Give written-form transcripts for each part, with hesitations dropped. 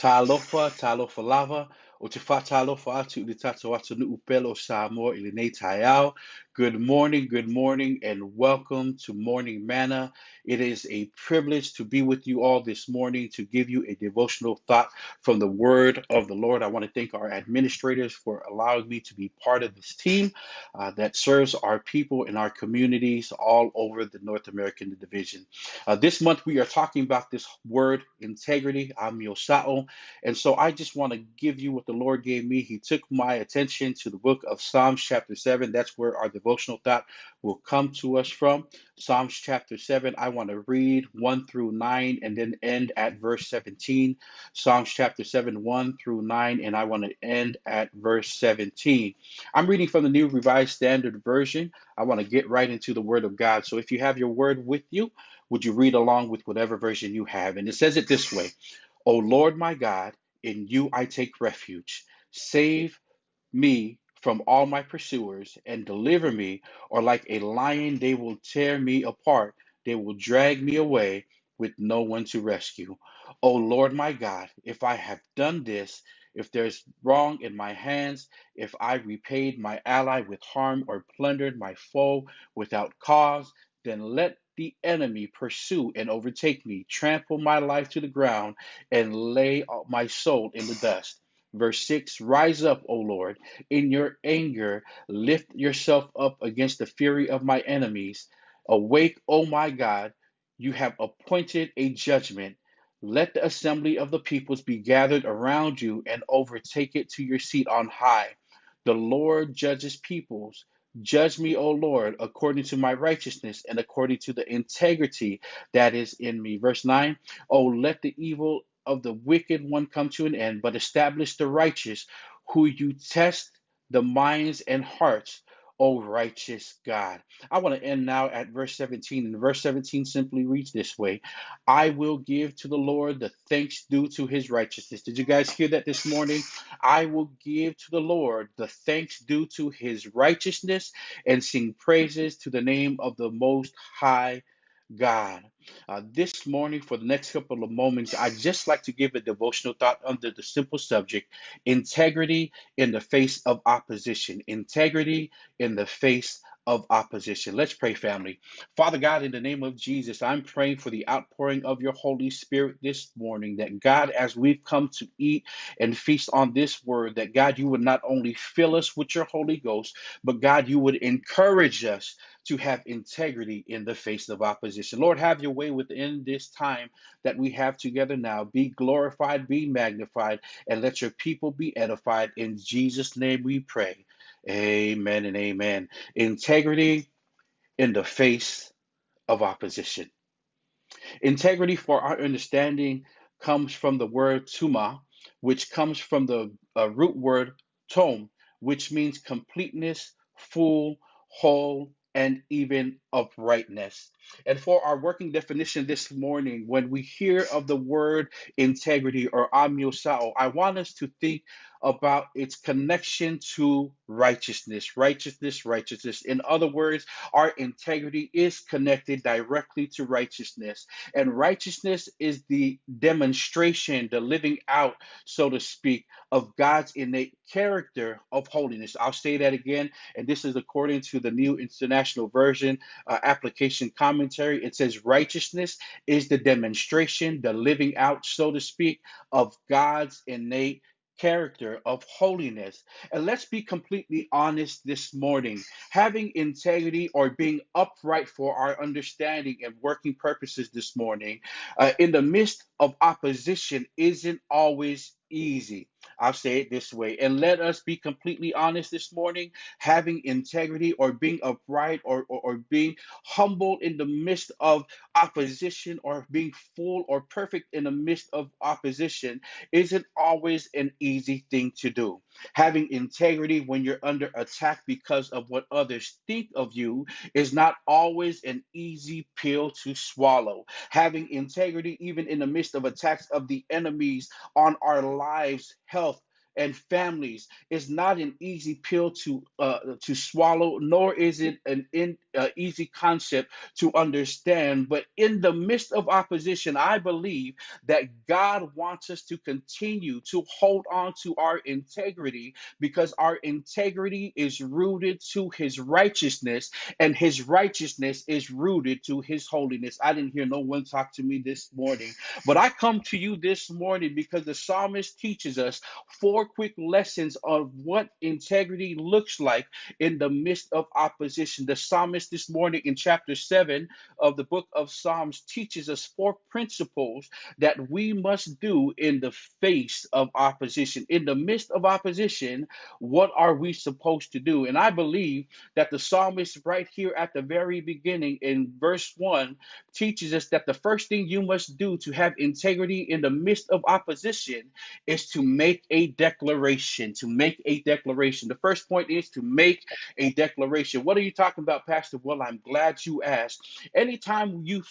Talofa, talofa lava, o te whatalofa atu i tato atu nu'upelo sa mo i le nei taiao. Good morning, and welcome to Morning Manna. It is a privilege to be with you all this morning to give you a devotional thought from the Word of the Lord. I want to thank our administrators for allowing me to be part of this team that serves our people in our communities all over the North American division. This month we are talking about this word, integrity, Amyosao. And so I just want to give you what the Lord gave me. He took my attention to the book of Psalms chapter 7. That's where our devotional thought will come to us from. Psalms chapter 7. I want to read 1 through 9 and then end at verse 17. Psalms chapter 7, 1 through 9, and I want to end at verse 17. I'm reading from the New Revised Standard Version. I want to get right into the Word of God. So if you have your Word with you, would you read along with whatever version you have? And it says it this way: O Lord my God, in you I take refuge. Save me from all my pursuers and deliver me, or like a lion, they will tear me apart. They will drag me away with no one to rescue. O Lord my God, if I have done this, if there's wrong in my hands, if I repaid my ally with harm or plundered my foe without cause, then let the enemy pursue and overtake me, trample my life to the ground, and lay my soul in the dust. Verse 6: Rise up, O Lord, in your anger, lift yourself up against the fury of my enemies. Awake, O my God, you have appointed a judgment. Let the assembly of the peoples be gathered around you and overtake it to your seat on high. The Lord judges peoples. Judge me, O Lord, according to my righteousness and according to the integrity that is in me. Verse 9: Oh, let the evil of the wicked one come to an end, but establish the righteous, who you test the minds and hearts, O righteous God. I want to end now at verse 17. And verse 17 simply reads this way: I will give to the Lord the thanks due to his righteousness. Did you guys hear that this morning? I will give to the Lord the thanks due to his righteousness and sing praises to the name of the Most High God. This morning, for the next couple of moments, I'd just like to give a devotional thought under the simple subject: integrity in the face of opposition. Integrity in the face of opposition. Let's pray, family. Father God, in the name of Jesus, I'm praying for the outpouring of your Holy Spirit this morning, that God, as we've come to eat and feast on this word, that God, you would not only fill us with your Holy Ghost, but God, you would encourage us to have integrity in the face of opposition. Lord, have your way within this time that we have together now. Be glorified, be magnified, and let your people be edified. In Jesus' name we pray. Amen and amen. Integrity in the face of opposition. Integrity, for our understanding, comes from the word tuma, which comes from the root word tom, which means completeness, full, whole, and even uprightness. And for our working definition this morning, when we hear of the word integrity or amyosao, I want us to think about its connection to righteousness, righteousness, righteousness. In other words, our integrity is connected directly to righteousness. And righteousness is the demonstration, the living out, so to speak, of God's innate character of holiness. I'll say that again, and this is according to the New International Version application commentary. It says righteousness is the demonstration, the living out, so to speak, of God's innate character of holiness. And let's be completely honest this morning. Having integrity or being upright for our understanding and working purposes this morning in the midst of opposition isn't always easy. I'll say it this way. And let us be completely honest this morning. Having integrity or being upright or being humble in the midst of opposition, or being full or perfect in the midst of opposition, isn't always an easy thing to do. Having integrity when you're under attack because of what others think of you is not always an easy pill to swallow. Having integrity, even in the midst of attacks of the enemies on our lives, health, and families is not an easy pill to swallow, nor is it an easy concept to understand. But in the midst of opposition, I believe that God wants us to continue to hold on to our integrity, because our integrity is rooted to His righteousness, and His righteousness is rooted to His holiness. I didn't hear no one talk to me this morning, but I come to you this morning because the psalmist teaches us four quick lessons of what integrity looks like in the midst of opposition. The psalmist this morning in chapter 7 of the book of Psalms teaches us four principles that we must do in the face of opposition. In the midst of opposition, what are we supposed to do? And I believe that the psalmist, right here at the very beginning in verse 1, teaches us that the first thing you must do to have integrity in the midst of opposition is to make a declaration. To make a declaration. The first point is to make a declaration. What are you talking about, Pastor? Well, I'm glad you asked. Anytime you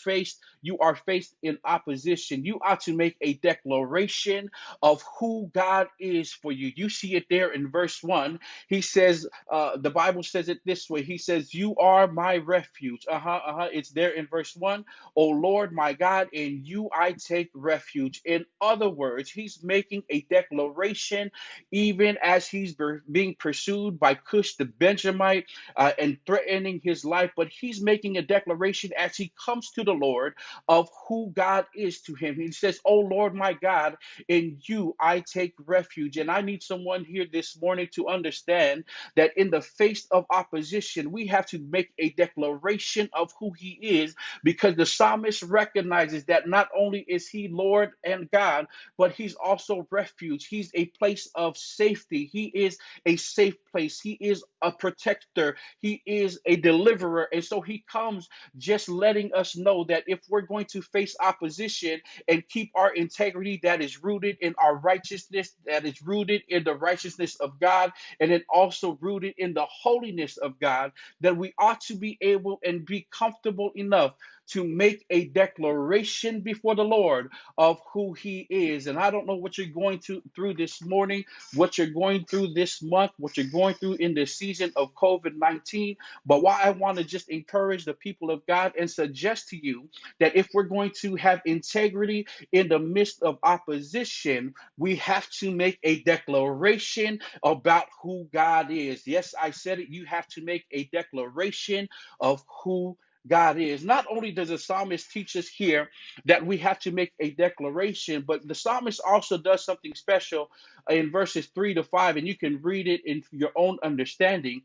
are faced in opposition, you ought to make a declaration of who God is for you. You see it there in verse 1. He says, the Bible says it this way. He says, "You are my refuge." It's there in verse 1. "O Lord my God, in you I take refuge." In other words, he's making a declaration even as he's being pursued by Cush the Benjamite and threatening his life. But he's making a declaration as he comes to the Lord of who God is to him. He says, "Oh Lord my God, in you I take refuge." And I need someone here this morning to understand that in the face of opposition, we have to make a declaration of who He is, because the psalmist recognizes that not only is He Lord and God, but He's also refuge. He's a place of safety. He is a safe place. He is a protector. He is a deliverer. And so He comes just letting us know that if we're going to face opposition and keep our integrity that is rooted in our righteousness, that is rooted in the righteousness of God, and then also rooted in the holiness of God, then we ought to be able and be comfortable enough to make a declaration before the Lord of who He is. And I don't know what you're going through this morning, what you're going through this month, what you're going through in this season of COVID-19. But why I want to just encourage the people of God and suggest to you that if we're going to have integrity in the midst of opposition, we have to make a declaration about who God is. Yes, I said it. You have to make a declaration of who God is. Not only does the psalmist teach us here that we have to make a declaration, but the psalmist also does something special in verses 3 to 5, and you can read it in your own understanding.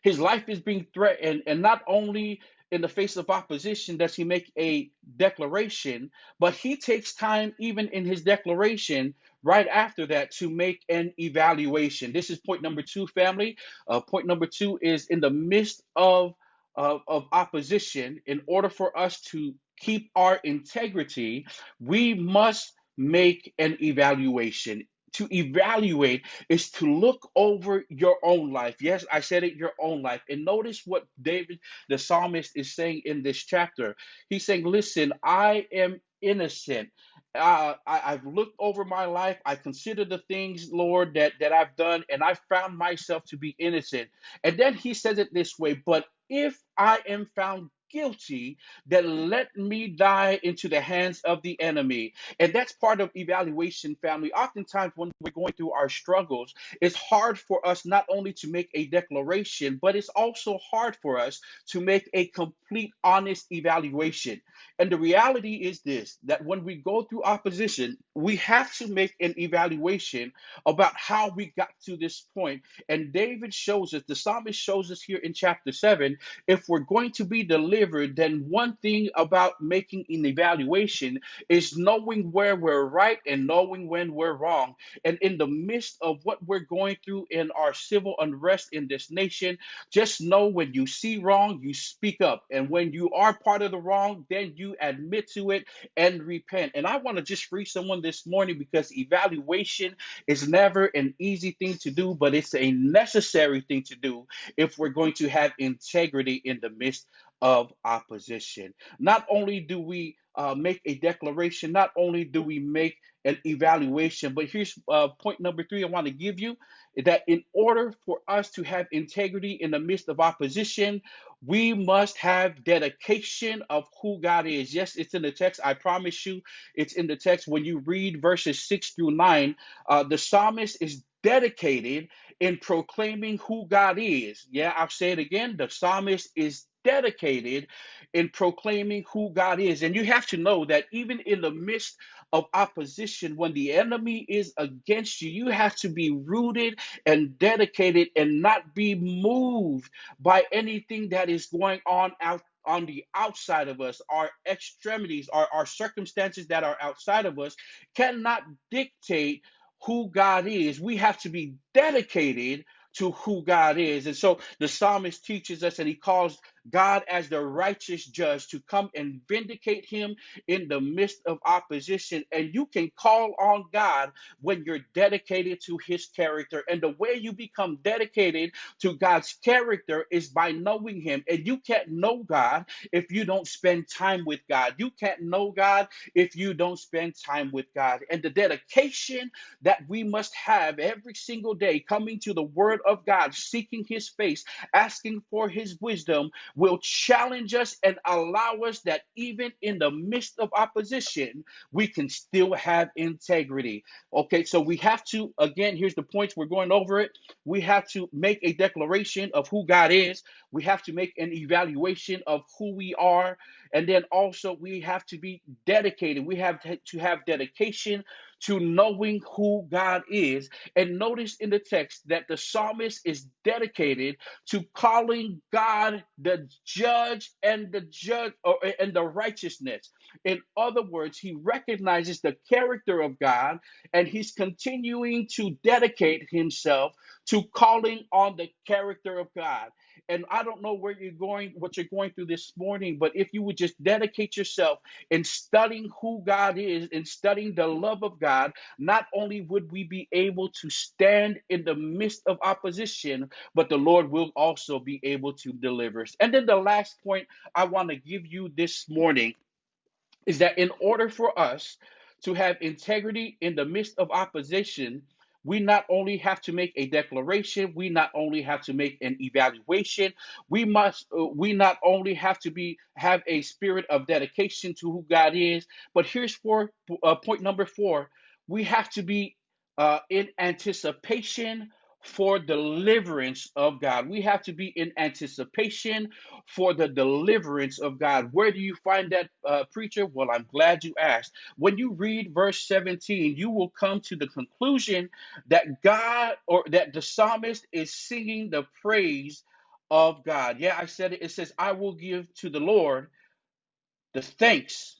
His life is being threatened, and not only in the face of opposition does he make a declaration, but he takes time even in his declaration right after that to make an evaluation. This is point number two, family. Point number two is in the midst of opposition, in order for us to keep our integrity, we must make an evaluation. To evaluate is to look over your own life. Yes, I said it, your own life. And notice what David, the psalmist, is saying in this chapter. He's saying, listen, I am innocent. I've looked over my life. I consider the things, Lord, that I've done, and I found myself to be innocent. And then he says it this way, but if I am found guilty, then let me die into the hands of the enemy. And that's part of evaluation, family. Oftentimes, when we're going through our struggles, it's hard for us not only to make a declaration, but it's also hard for us to make a complete, honest evaluation. And the reality is this, that when we go through opposition, we have to make an evaluation about how we got to this point. And David shows us, the psalmist shows us here in chapter 7, if we're going to be delivered, then one thing about making an evaluation is knowing where we're right and knowing when we're wrong. And in the midst of what we're going through in our civil unrest in this nation, just know when you see wrong, you speak up. And when you are part of the wrong, then you admit to it and repent. And I want to just free someone this morning, because evaluation is never an easy thing to do, but it's a necessary thing to do if we're going to have integrity in the midst of opposition. Not only do we make a declaration, not only do we make an evaluation, but here's point number three I want to give you, that in order for us to have integrity in the midst of opposition, we must have dedication of who God is. Yes, it's in the text. I promise you, it's in the text. When you read verses 6 through 9, the psalmist is dedicated in proclaiming who God is. Yeah, I'll say it again. The psalmist is dedicated in proclaiming who God is. And you have to know that even in the midst of opposition, when the enemy is against you, you have to be rooted and dedicated and not be moved by anything that is going out on the outside of us. Our extremities, our circumstances that are outside of us cannot dictate who God is. We have to be dedicated to who God is. And so the psalmist teaches us, and he calls God as the righteous judge to come and vindicate him in the midst of opposition. And you can call on God when you're dedicated to his character. And the way you become dedicated to God's character is by knowing him. And you can't know God if you don't spend time with God. You can't know God if you don't spend time with God. And the dedication that we must have every single day, coming to the word of God, seeking his face, asking for his wisdom, will challenge us and allow us that even in the midst of opposition, we can still have integrity. Okay, so we have to, again, here's the points, we're going over it. We have to make a declaration of who God is. We have to make an evaluation of who we are. And then also we have to be dedicated. We have to have dedication to knowing who God is. And notice in the text that the psalmist is dedicated to calling God the judge and the righteousness. In other words, he recognizes the character of God, and he's continuing to dedicate himself to calling on the character of God. And I don't know where you're going, what you're going through this morning, but if you would just dedicate yourself in studying who God is, in studying the love of God, not only would we be able to stand in the midst of opposition, but the Lord will also be able to deliver us. And then the last point I want to give you this morning is that in order for us to have integrity in the midst of opposition, we not only have to make a declaration, we not only have to make an evaluation, we not only have to have a spirit of dedication to who God is, but here's point number four: we have to be in anticipation for deliverance of God. We have to be in anticipation for the deliverance of God. Where do you find that, preacher? Well, I'm glad you asked. When you read verse 17, you will come to the conclusion that God, or that the psalmist is singing the praise of God. Yeah, I said it. It says, I will give to the Lord the thanks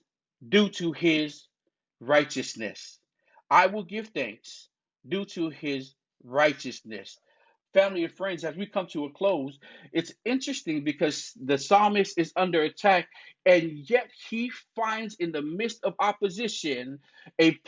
due to his righteousness. I will give thanks due to his righteousness. Family and friends, as we come to a close, it's interesting because the psalmist is under attack, and yet he finds in the midst of opposition a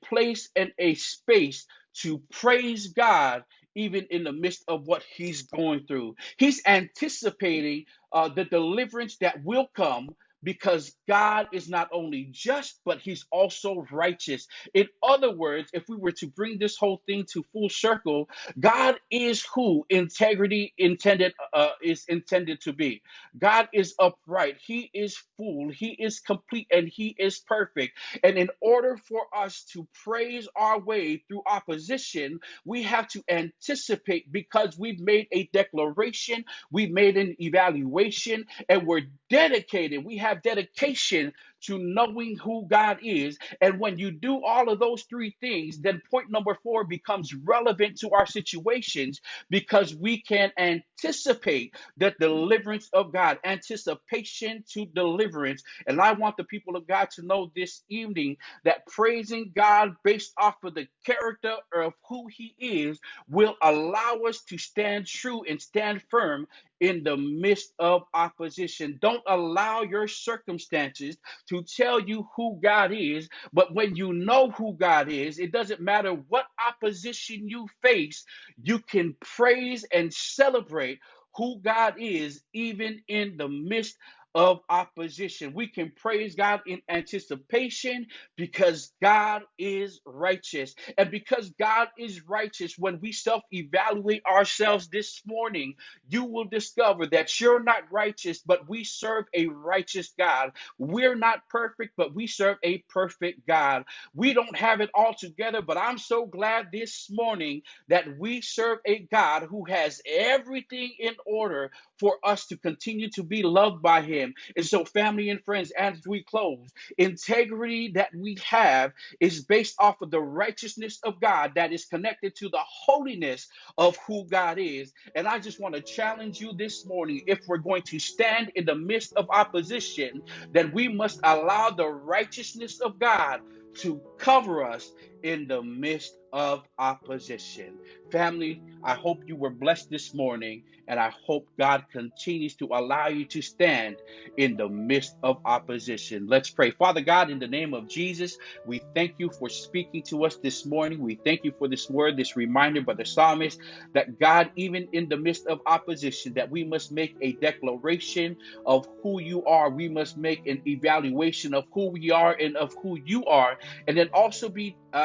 place and a space to praise God, even in the midst of what he's going through. He's anticipating the deliverance that will come, because God is not only just, but he's also righteous. In other words, if we were to bring this whole thing to full circle, God is who integrity is intended to be. God is upright. He is full. He is complete, and he is perfect. And in order for us to praise our way through opposition, we have to anticipate, because we've made a declaration, we've made an evaluation, and we're dedicated. We have dedication to knowing who God is. And when you do all of those three things, then point number four becomes relevant to our situations, because we can anticipate the deliverance of God, anticipation to deliverance. And I want the people of God to know this evening that praising God based off of the character of who he is will allow us to stand true and stand firm in the midst of opposition. Don't allow your circumstances to tell you who God is, but when you know who God is, it doesn't matter what opposition you face, you can praise and celebrate who God is, even in the midst of opposition. We can praise God in anticipation because God is righteous. And because God is righteous, when we self evaluate ourselves this morning, you will discover that you're not righteous, but we serve a righteous God. We're not perfect, but we serve a perfect God. We don't have it all together, but I'm so glad this morning that we serve a God who has everything in order for us to continue to be loved by Him. And so, family and friends, as we close, integrity that we have is based off of the righteousness of God that is connected to the holiness of who God is. And I just want to challenge you this morning, if we're going to stand in the midst of opposition, then we must allow the righteousness of God to cover us in the midst of opposition. Family, I hope you were blessed this morning, and I hope God continues to allow you to stand in the midst of opposition. Let's pray. Father God, in the name of Jesus, we thank you for speaking to us this morning. We thank you for this word, this reminder by the psalmist, that God, even in the midst of opposition, that we must make a declaration of who you are. We must make an evaluation of who we are and of who you are, and then also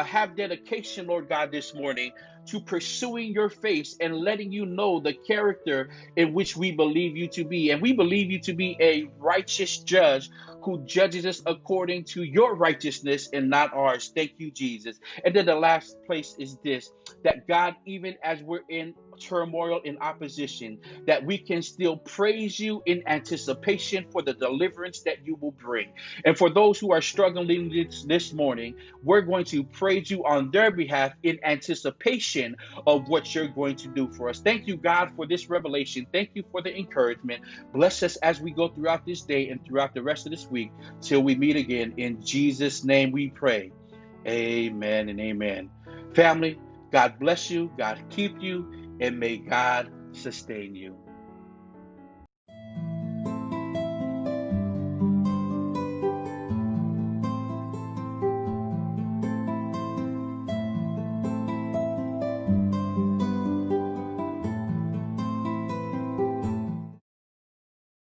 have dedication, Lord God, this morning to pursuing your face and letting you know the character in which we believe you to be. And we believe you to be a righteous judge who judges us according to your righteousness and not ours. Thank you, Jesus. And then the last place is this, that God, even as we're in turmoil in opposition, that we can still praise you in anticipation for the deliverance that you will bring. And for those who are struggling this morning, we're going to praise you on their behalf in anticipation of what you're going to do for us. Thank you, God, for this revelation. Thank you for the encouragement. Bless us as we go throughout this day and throughout the rest of this week till we meet again. In Jesus' name we pray. Amen and amen. Family, God bless you, God keep you, and may God sustain you.